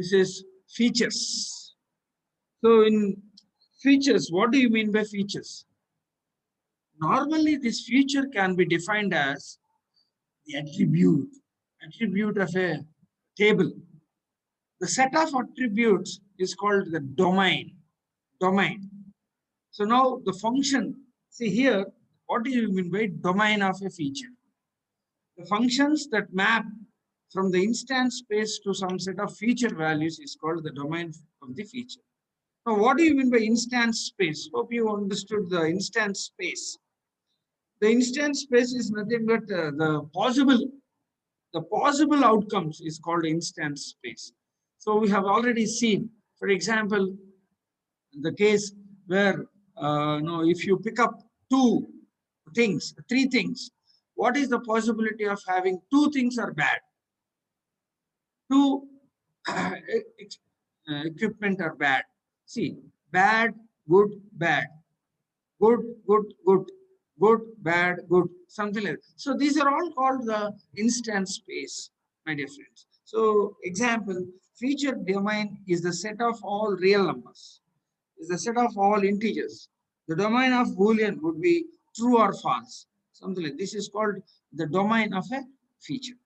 This is features. So in features, what do you mean by features? Normally, this feature can be defined as the attribute of a table. The set of attributes is called the domain. So now the function, see here, what do you mean by domain of a feature? The functions that map from the instance space to some set of feature values is called the domain of the feature. Now, what do you mean by instance space? Hope you understood the instance space. The instance space is nothing but the possible outcomes is called instance space. So we have already seen, for example, the case where if you pick up three things, what is the possibility of having two things are bad? Two equipment are bad. See, bad, good, bad, good, good, good, good, bad, good, something like that. So these are all called the instance space, my dear friends. So example, feature domain is the set of all real numbers, is the set of all integers. The domain of Boolean would be true or false, something like this is called the domain of a feature.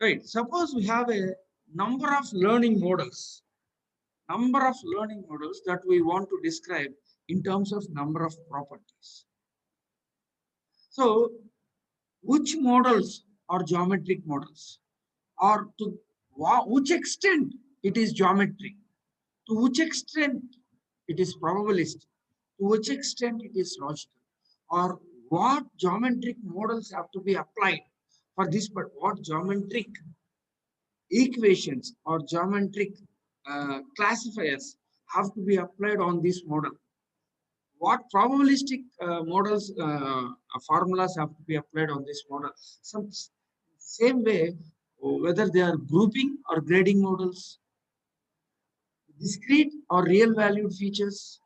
Right. Suppose we have a number of learning models that we want to describe in terms of number of properties. So, which models are geometric models? Or to which extent it is geometric? To which extent it is probabilistic? To which extent it is logical? Or what geometric models have to be applied for this, but what geometric equations or geometric classifiers have to be applied on this model? What probabilistic models, formulas have to be applied on this model? Some same way, whether they are grouping or grading models, discrete or real valued features.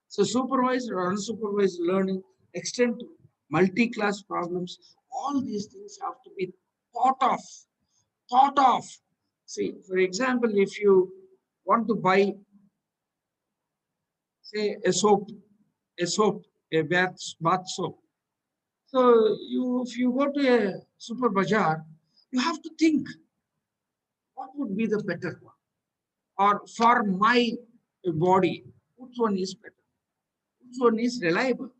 So supervised or unsupervised learning, extend to multi-class problems, all these things have to be thought of. See, for example, if you want to buy, say, a soap, a bath soap. So if you go to a super bazaar, you have to think what would be the better one, or for my body, which one is better, which one is reliable,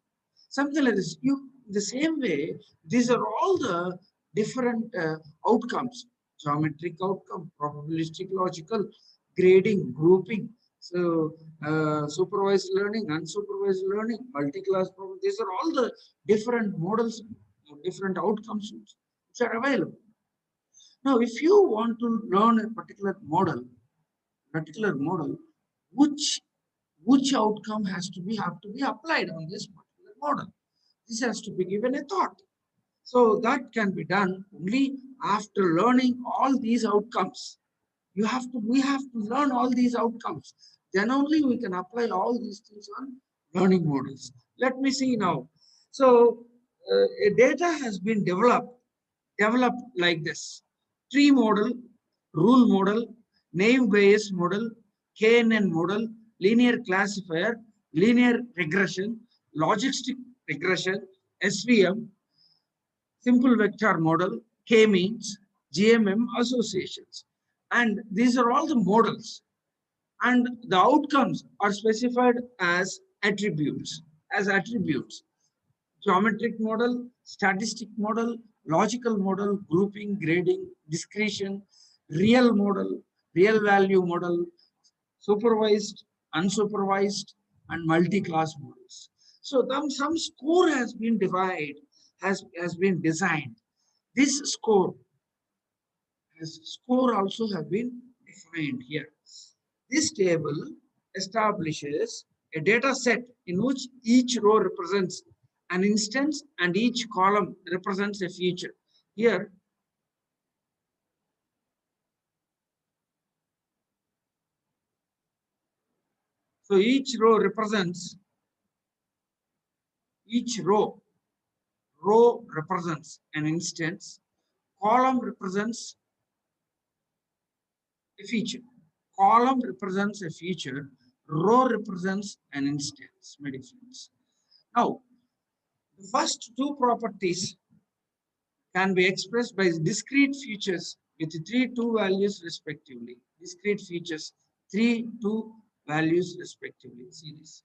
something like this. You the same way, these are all the different outcomes: geometric outcome, probabilistic, logical, grading, grouping. So supervised learning, unsupervised learning, multi-class problem. These are all the different models, different outcomes which are available. Now, if you want to learn a particular model, which outcome have to be applied on this particular model? This has to be given a thought. So that can be done only after learning all these outcomes. We have to learn all these outcomes. Then only we can apply all these things on learning models. Let me see now. So a data has been developed like this: tree model, rule model, naive Bayes model, KNN model, linear classifier, linear regression, logistic regression, SVM, simple vector model, K-means, GMM associations. And these are all the models. And the outcomes are specified as attributes. Geometric model, statistic model, logical model, grouping, grading, discretion, real model, real value model, supervised, unsupervised, and multi-class models. So some score has been has been designed. This score also have been defined here. This table establishes a data set in which each row represents an instance and each column represents a feature. Here, so each row represents an instance, column represents a feature. Column represents a feature, row represents an instance, my dear friends. Now, the first two properties can be expressed by discrete features with two values respectively. Discrete features, two values respectively. See this.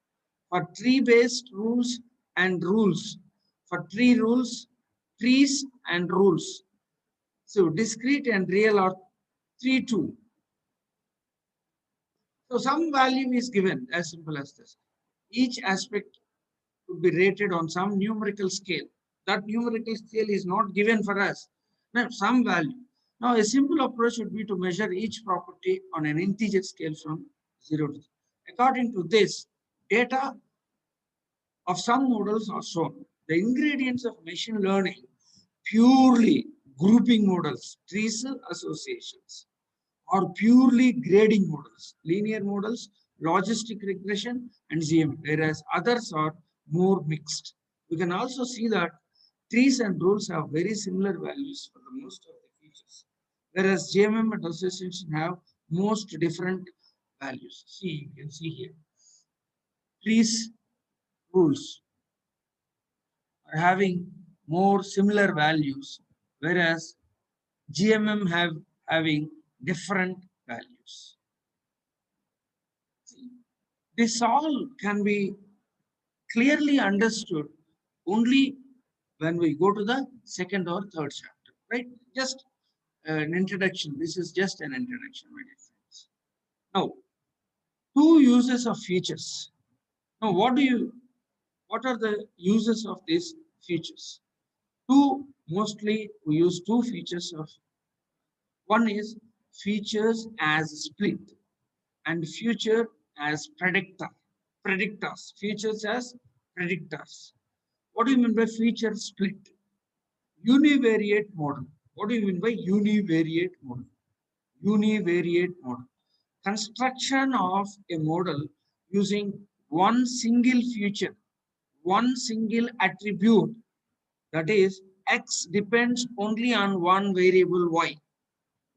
For tree-based rules and rules, for tree rules, trees and rules. So discrete and real are 2. So some value is given as simple as this. Each aspect to be rated on some numerical scale. That numerical scale is not given for us. Now, some value. Now, a simple approach would be to measure each property on an integer scale from 0 to 3. According to this, data of some models are shown. The ingredients of machine learning, purely grouping models, trees associations, or purely grading models, linear models, logistic regression, and GM, whereas others are more mixed. We can also see that trees and rules have very similar values for the most of the features, whereas GMM and association have most different values. See, you can see here. Trees, rules are having more similar values, whereas GMM having different values. This all can be clearly understood only when we go to the second or third chapter, right? Just an introduction. This is just an introduction, my dear friends. Now, two uses of features. Now, what are the uses of these features? Two, mostly we use two features of, one is features as split and future as predictor. Predictors, features as predictors. What do you mean by feature split? Univariate model. What do you mean by univariate model? Univariate model. Construction of a model using one single feature, one single attribute, that is, x depends only on one variable y.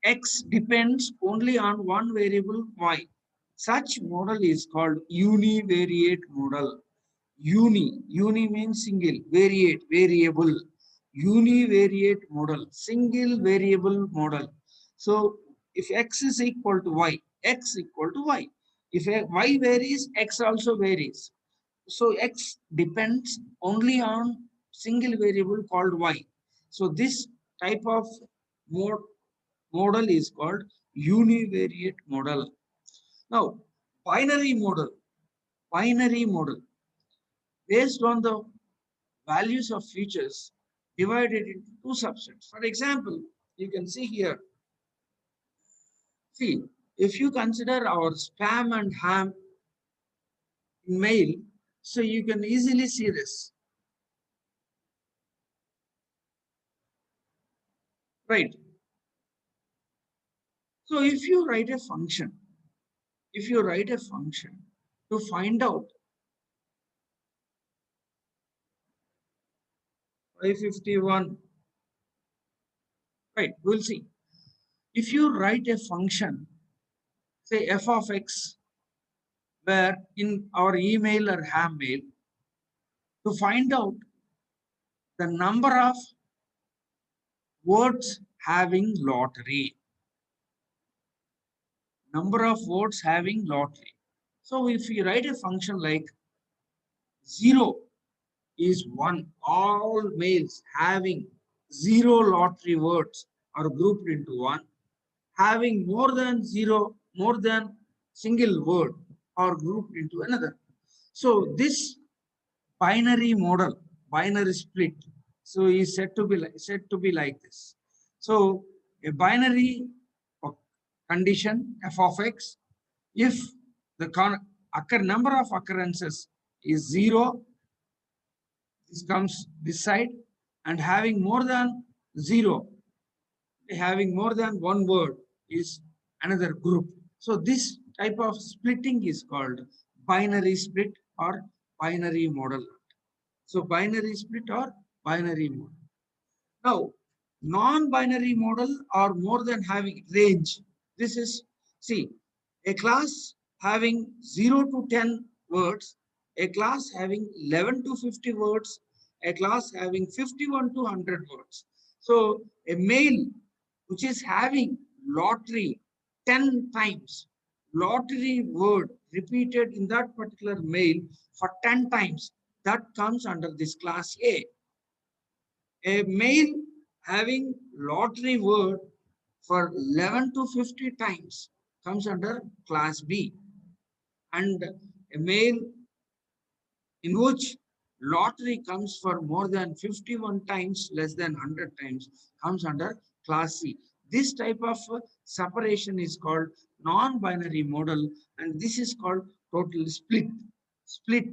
X depends only on one variable y. Such model is called univariate model. Uni means single, variate, variable. Univariate model, single variable model. So if x is equal to y, x equal to y. If y varies, x also varies. So x depends only on single variable called y. So this type of model is called univariate model. Now, binary model. Binary model based on the values of features divided into two subsets. For example, you can see here, see, if you consider our spam and ham mail, so you can easily see this, right? So if you write a function, if you write a function to find out 551, right, we'll see. If you write a function, say f of x, where in our email or ham mail, to find out the number of words having lottery. Number of words having lottery. So if we write a function like 0 is 1, all males having 0 lottery words are grouped into 1, having more than 0, more than single word are grouped into another. So this binary model, binary split, so is said to be like this. So a binary condition f of x, if the number of occurrences is 0, this comes this side, and having more than 0, having more than one word is another group. So this type of splitting is called binary split or binary model. So binary split or binary model. Now, Non-binary model or more than having range. This is, see, a class having 0 to 10 words, a class having 11 to 50 words, a class having 51 to 100 words. So a male which is having lottery 10 times, lottery word repeated in that particular male for 10 times, that comes under this class A. A male having lottery word for 11 to 50 times comes under class B. And a male in which lottery comes for more than 51 times, less than 100 times, comes under class C. This type of separation is called non-binary model, and this is called total split. Split,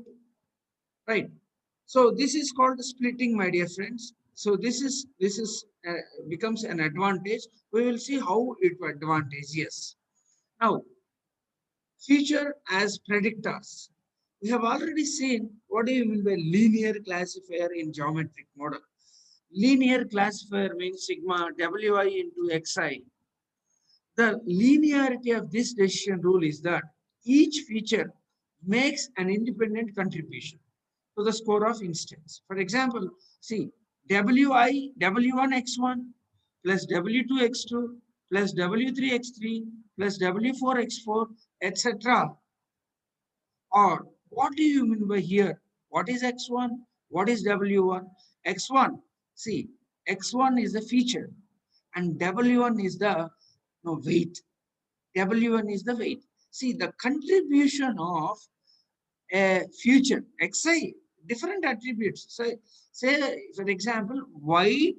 right? So this is called splitting, my dear friends. So this is becomes an advantage. We will see how it advantageous. Now, feature as predictors. We have already seen what do you mean by linear classifier in geometric model. Linear classifier means sigma wi into xi. The linearity of this decision rule is that each feature makes an independent contribution to the score of instance. For example, see wi w1 x1 plus w2 x2 plus w3 x3 plus w4 x4, etc. Or what do you mean by here? What is x1? What is w1? X1, see, x1 is the feature and w1 is the no, weight. W1 is the weight. See, the contribution of a future xi, different attributes. So, say, for example, y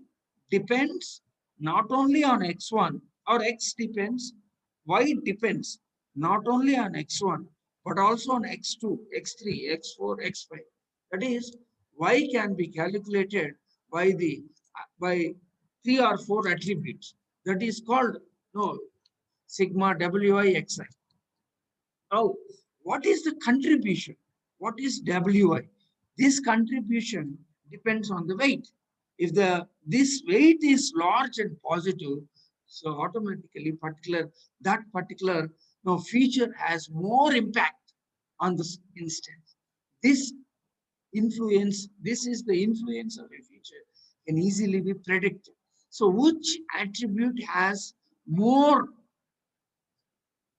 depends not only on x1 or x depends, y depends not only on x1 but also on x2, x3, x4, x5. That is, y can be calculated by the by 3 or 4 attributes. That is called no sigma wi xi. Now, what is the contribution? What is wi? This contribution depends on the weight. If the this weight is large and positive, so automatically that particular no, feature has more impact on the instance. This this is the influence of a feature can easily be predicted. So which attribute has more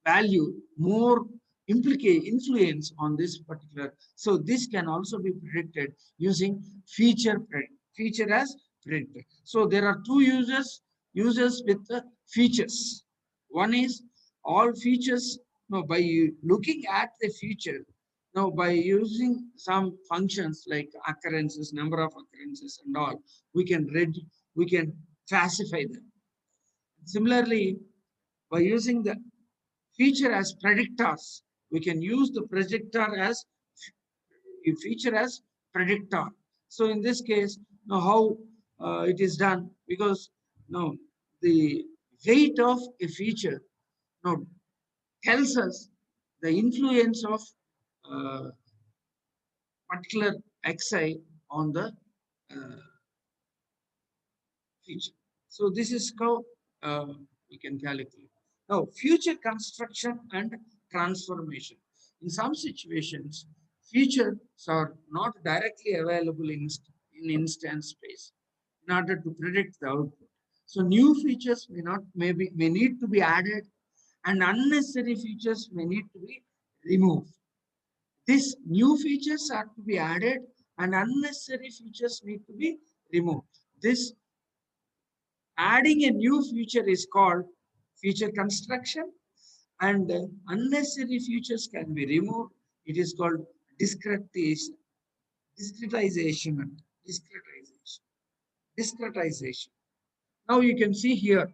value, more influence on this particular. So this can also be predicted using feature as predictor. So there are two users with the features. One is all features. Now by looking at the feature, now by using some functions like occurrences, number of occurrences, and all, we can classify them. Similarly, by using the feature as predictors. We can use the predictor as a feature as predictor. So in this case, now how it is done, because now the weight of a feature now tells us the influence of uh, particular xi on the uh, feature. So this is how we can calculate. Now, future construction and transformation. In some situations, features are not directly available in instance space in order to predict the output. So new features may need to be added, and unnecessary features may need to be removed. These new features are to be added, and unnecessary features need to be removed. This adding a new feature is called feature construction, and unnecessary features can be removed. It is called discretization. Discretization. And discretization. Discretization. Now you can see here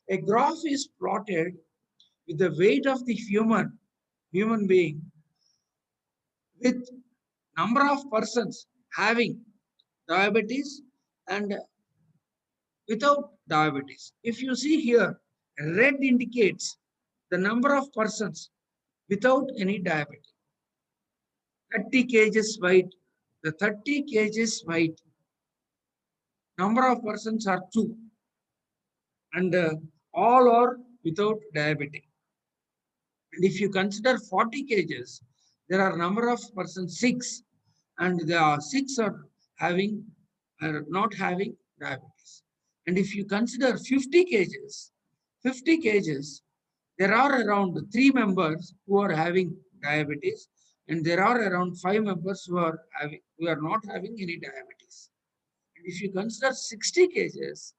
a graph is plotted with the weight of the human being with number of persons having diabetes and without diabetes. If you see here, red indicates the number of persons without any diabetes. 30 kgs weight, the 30 kgs weight, number of persons are 2. and all are without diabetic. And if you consider 40 kgs, there are number of persons 6, and there are 6 are not having diabetes. And if you consider 50 kgs, there are around 3 members who are having diabetes, and there are around 5 members who are not having any diabetes. And if you consider 60 kgs,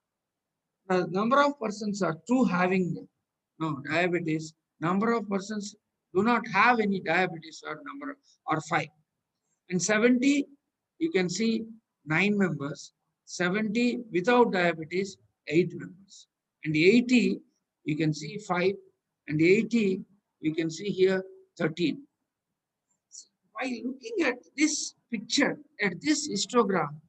the number of persons are 2 having no diabetes. Number of persons do not have any diabetes or 5. And 70, you can see 9 members. 70 without diabetes, 8 members. And 80, you can see 5. And 80, you can see here 13. By looking at this picture, at this histogram,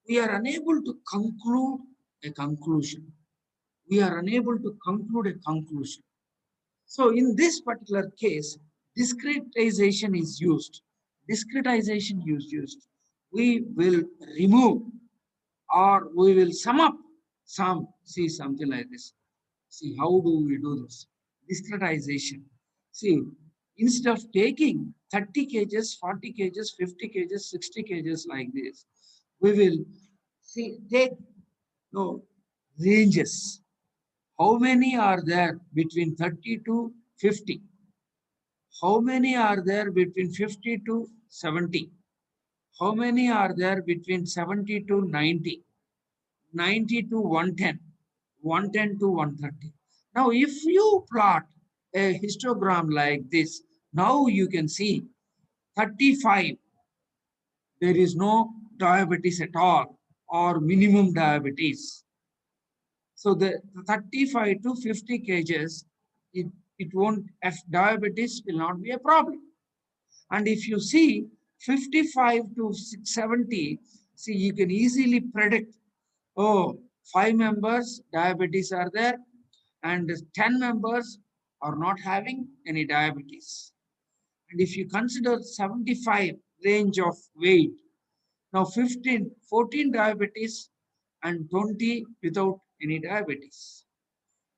we are unable to conclude a conclusion. We are unable to conclude a conclusion. So in this particular case, discretization is used. Discretization is used. We will remove, or we will sum up see something like this. See, how do we do this? Discretization. See, instead of taking 30 kgs, 40 kgs, 50 kgs, 60 kgs like this, we will take ranges. How many are there between 30 to 50? How many are there between 50 to 70? How many are there between 70 to 90? 90 to 110, 110 to 130. Now, if you plot a histogram like this, now you can see 35, there is no diabetes at all, or minimum diabetes. So the 35 to 50 kgs, it won't, diabetes will not be a problem. And if you see 55 to 70, see, you can easily predict, oh, 5 members diabetes are there, and 10 members are not having any diabetes. And if you consider 75 range of weight, now 14 diabetes and 20 without any diabetes.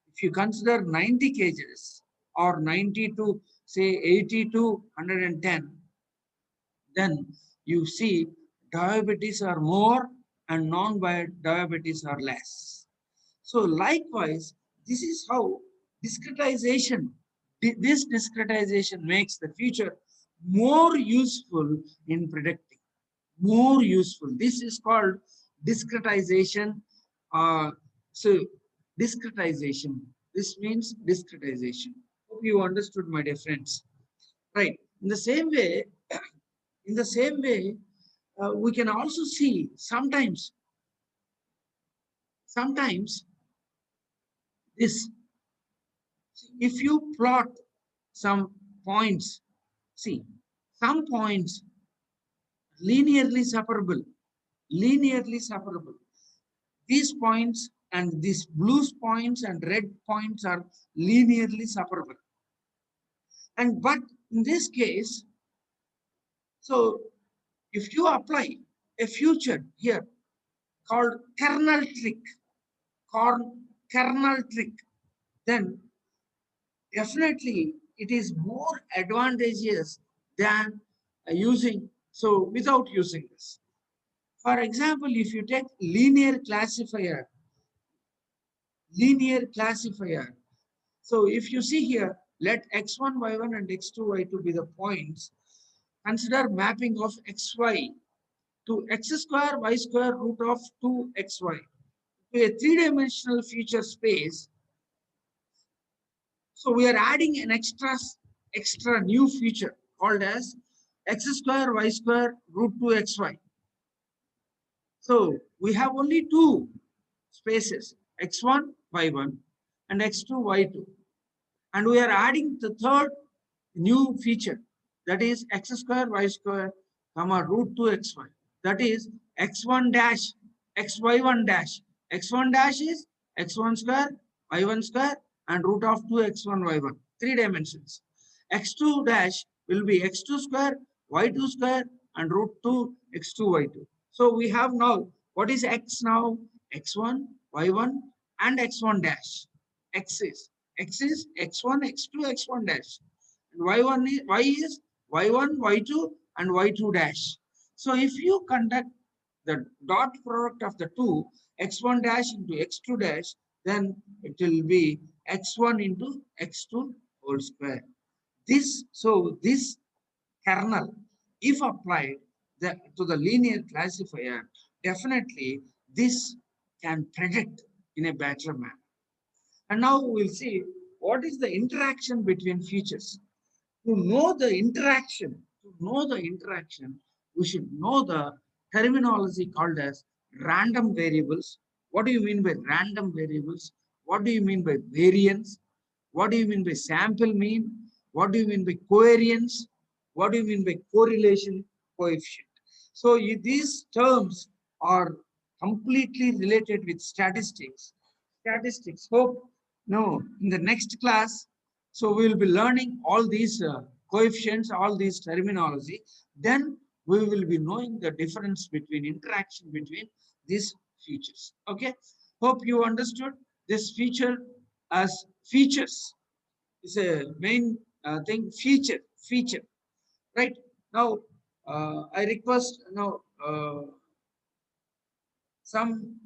If you consider 90 kgs or 90 to say 80 to 110, then you see diabetes are more and non-diabetes are less. So likewise, this is how discretization, this discretization makes the future more useful in predicting, more useful. This is called discretization. So discretization, this means discretization. Hope you understood, my dear friends. Right. In the same way, we can also see sometimes this, if you plot some points, see, some points linearly separable. These points and these blue points and red points are linearly separable. And but in this case, so if you apply a feature here called kernel trick, then definitely it is more advantageous than without using this. For example, if you take linear classifier, so if you see here, let x1, y1 and x2, y2 be the points. Consider mapping of xy to x square, y square, root of 2xy to a three-dimensional feature space. So we are adding an extra new feature called as x square, y square, root 2xy. So we have only two spaces, x1, y1 and x2, y2. And we are adding the third new feature, that is x square, y square, comma root 2xy. That is x1 dash, xy1 dash. x1 dash is x1 square, y1 square, and root of 2x1, y1. 3 dimensions. x2 dash will be x2 square, y2 square, and root 2 x2, y2. So we have now, what is x now? x1, y1, and x1 dash. X is x1, x2, x1 dash. And y is y1, y2, and y2 dash. So if you conduct the dot product of the two, x1 dash into x2 dash, then it will be x1 into x2 whole square. This kernel, if applied to the linear classifier, definitely this can predict in a better manner. And now we'll see what is the interaction between features. To know the interaction, we should know the terminology called as random variables. What do you mean by random variables? What do you mean by variance? What do you mean by sample mean? What do you mean by covariance? What do you mean by correlation coefficient? So these terms are completely related with statistics. Hope no, in the next class, so we will be learning all these coefficients, all these terminology. Then we will be knowing the difference between interaction between these features. Okay. Hope you understood this feature as features is a main thing. Feature. Right now, I request now some